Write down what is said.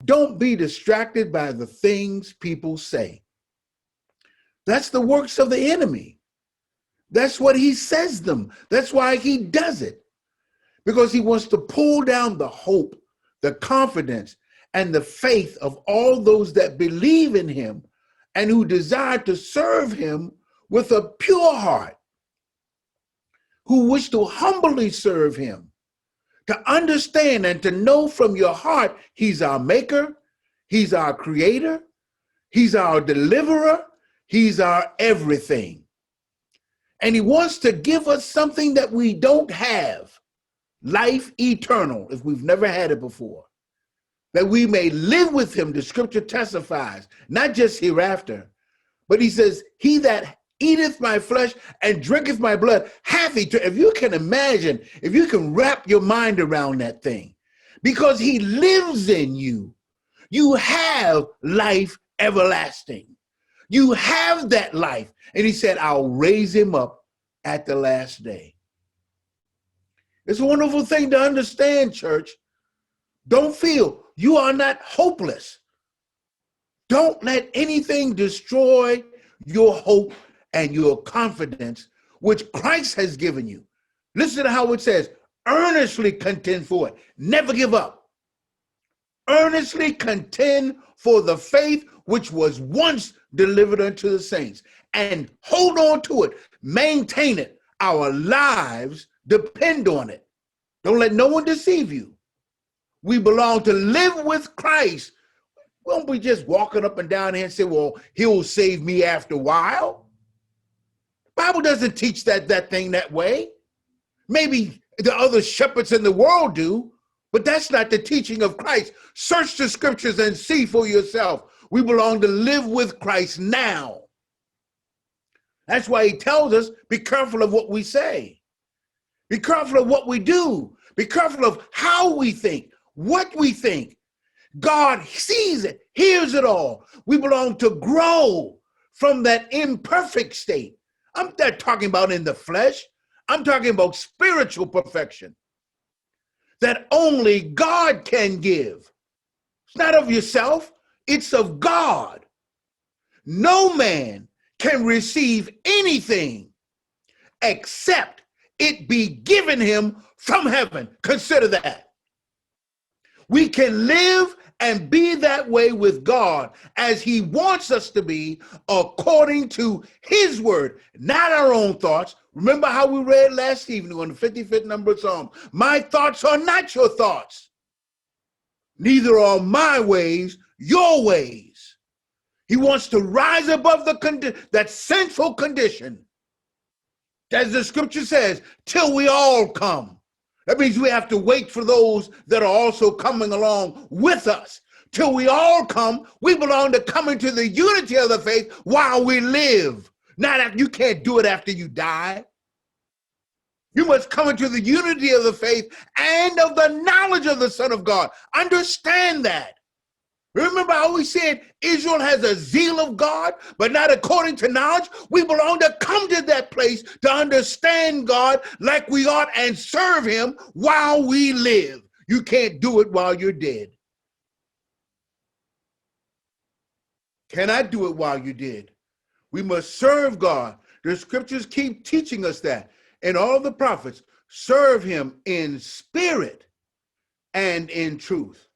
don't be distracted by the things people say. That's the works of the enemy. That's what he says them. That's why he does it. Because he wants to pull down the hope, the confidence, and the faith of all those that believe in him and who desire to serve him with a pure heart, who wish to humbly serve him, to understand and to know from your heart he's our maker, he's our creator, he's our deliverer, he's our everything. And he wants to give us something that we don't have, life eternal, if we've never had it before, that we may live with him. The scripture testifies, not just hereafter, but he says, he that eateth my flesh and drinketh my blood hath eternal. If you can imagine, if you can wrap your mind around that thing, because he lives in you, you have life everlasting. You have that life. And he said, I'll raise him up at the last day. It's a wonderful thing to understand, church. Don't feel you are not hopeless. Don't let anything destroy your hope and your confidence, which Christ has given you. Listen to how it says, earnestly contend for it. Never give up. Earnestly contend for the faith which was once delivered unto the saints, and hold on to it, maintain it. Our lives depend on it. Don't let no one deceive you. We belong to live with Christ. Won't we just walking up and down here and say, well, he'll save me after a while? The Bible doesn't teach that thing that way. Maybe the other shepherds in the world do, but that's not the teaching of Christ. Search the scriptures and see for yourself. We belong to live with Christ now. That's why he tells us, be careful of what we say. Be careful of what we do. Be careful of how we think, what we think. God sees it, hears it all. We belong to grow from that imperfect state. I'm not talking about in the flesh. I'm talking about spiritual perfection that only God can give. It's not of yourself, it's of God. No man can receive anything except it be given him from heaven. Consider that. We can live and be that way with God as he wants us to be according to his word, not our own thoughts. Remember how we read last evening on the 55th number of Psalm, my thoughts are not your thoughts, neither are my ways your ways. He wants to rise above that sinful condition, as the scripture says, till we all come. That means we have to wait for those that are also coming along with us. Till we all come, we belong to coming to the unity of the faith while we live. Not after. You can't do it after you die. You must come into the unity of the faith and of the knowledge of the Son of God. Understand that. Remember how we said Israel has a zeal of God, but not according to knowledge? We belong to come to that place to understand God like we ought and serve him while we live. You can't do it while you're dead. Cannot do it while you're dead. We must serve God. The scriptures keep teaching us that. And all the prophets serve him in spirit and in truth.